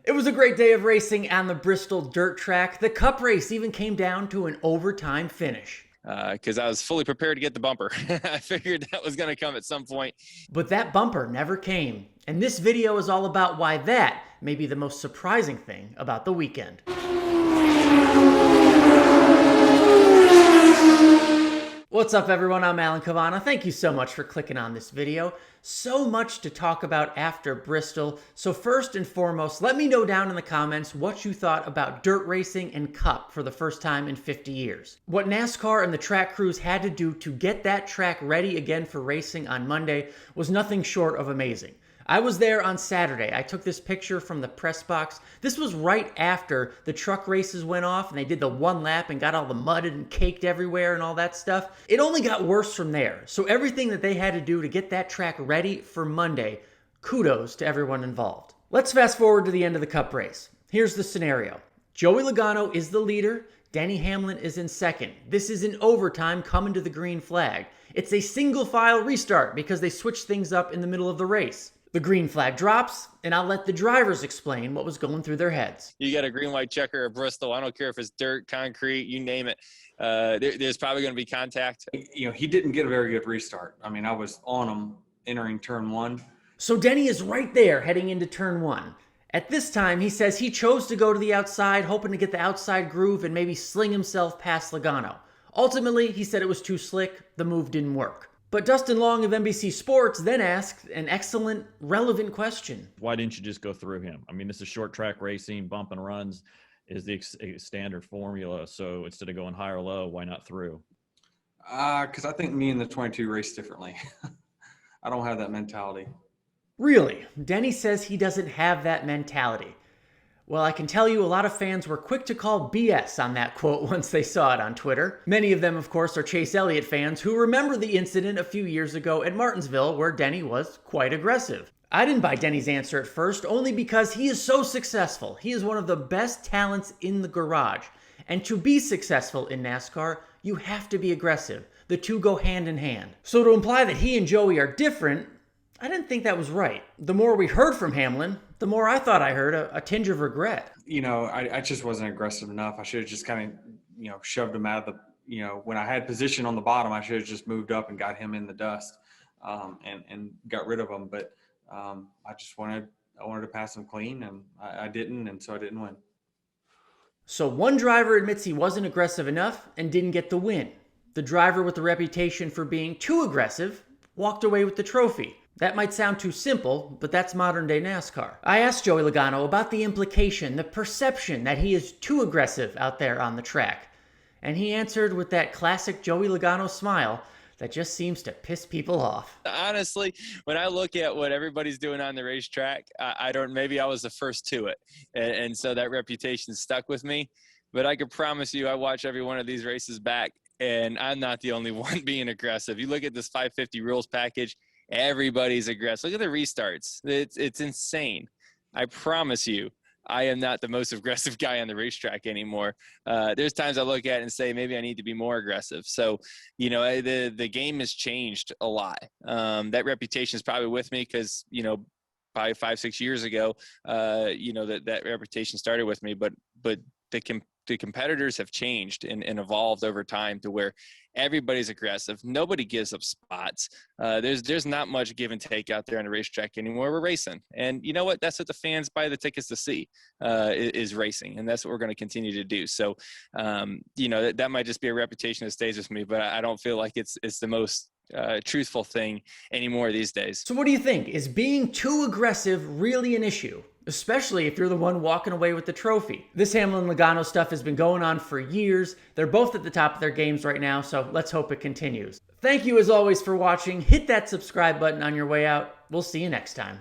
It was a great day of racing on the Bristol dirt track. The Cup race even came down to an overtime finish. Because I was fully prepared to get the bumper. I figured that was going to come at some point. But that bumper never came. And this video is all about why that may be the most surprising thing about the weekend. What's up everyone, I'm Cavanna. Thank you so much for clicking on this video. So much to talk about after Bristol. So first and foremost, let me know down in the comments what you thought about dirt racing and Cup for the first time in 50 years. What NASCAR and the track crews had to do to get that track ready again for racing on Monday was nothing short of amazing. I was there on Saturday. I took this picture from the press box. This was right after the truck races went off and they did the one lap and got all the mudded and caked everywhere and all that stuff. It only got worse from there. So everything that they had to do to get that track ready for Monday, kudos to everyone involved. Let's fast forward to the end of the Cup race. Here's the scenario. Joey Logano is the leader. Denny Hamlin is in second. This is in overtime coming to the green flag. It's a single file restart because they switched things up in the middle of the race. The green flag drops, and I'll let the drivers explain what was going through their heads. You got a green, white checker at Bristol. I don't care if it's dirt, concrete, you name it. There's probably going to be contact. He didn't get a very good restart. I mean, I was on him entering turn one. So Denny is right there heading into turn one. At this time, he says he chose to go to the outside, hoping to get the outside groove and maybe sling himself past Logano. Ultimately, he said it was too slick. The move didn't work. But Dustin Long of NBC Sports then asked an excellent, relevant question. Why didn't you just go through him? I mean, this is short track racing. Bump and runs is the standard formula. So instead of going high or low, why not through? Because I think me and the 22 race differently. I don't have that mentality. Really? Denny says he doesn't have that mentality. Well, I can tell you a lot of fans were quick to call BS on that quote once they saw it on Twitter. Many of them, of course, are Chase Elliott fans who remember the incident a few years ago at Martinsville where Denny was quite aggressive. I didn't buy Denny's answer at first only because he is so successful. He is one of the best talents in the garage. And to be successful in NASCAR, you have to be aggressive. The two go hand in hand. So to imply that he and Joey are different, I didn't think that was right. The more we heard from Hamlin, the more I thought I heard a tinge of regret. I just wasn't aggressive enough. I should have just kind of, shoved him out of the, when I had position on the bottom, I should have just moved up and got him in the dust and got rid of him. But I wanted to pass him clean, and I didn't, and so I didn't win. So one driver admits he wasn't aggressive enough and didn't get the win. The driver with the reputation for being too aggressive walked away with the trophy. That might sound too simple, but that's modern day NASCAR. I asked Joey Logano about the implication, the perception that he is too aggressive out there on the track. And he answered with that classic Joey Logano smile that just seems to piss people off. Honestly, when I look at what everybody's doing on the racetrack, maybe I was the first to it. And so that reputation stuck with me. But I can promise you, I watch every one of these races back, and I'm not the only one being aggressive. You look at this 550 rules package, everybody's aggressive. Look at the restarts. It's insane. I promise you, I am not the most aggressive guy on the racetrack anymore. There's times I look at it and say, maybe I need to be more aggressive. So, the game has changed a lot. That reputation is probably with me because, probably 5-6 years ago, that reputation started with me. But the competitors have changed and evolved over time to where everybody's aggressive. Nobody gives up spots. There's not much give and take out there on the racetrack anymore. We're racing. And you know what? That's what the fans buy the tickets to see, is racing. And that's what we're going to continue to do. So, that might just be a reputation that stays with me, but I don't feel like it's the most truthful thing anymore these days. So what do you think? Is being too aggressive really an issue? Especially if you're the one walking away with the trophy. This Hamlin-Logano stuff has been going on for years. They're both at the top of their games right now, so let's hope it continues. Thank you as always for watching. Hit that subscribe button on your way out. We'll see you next time.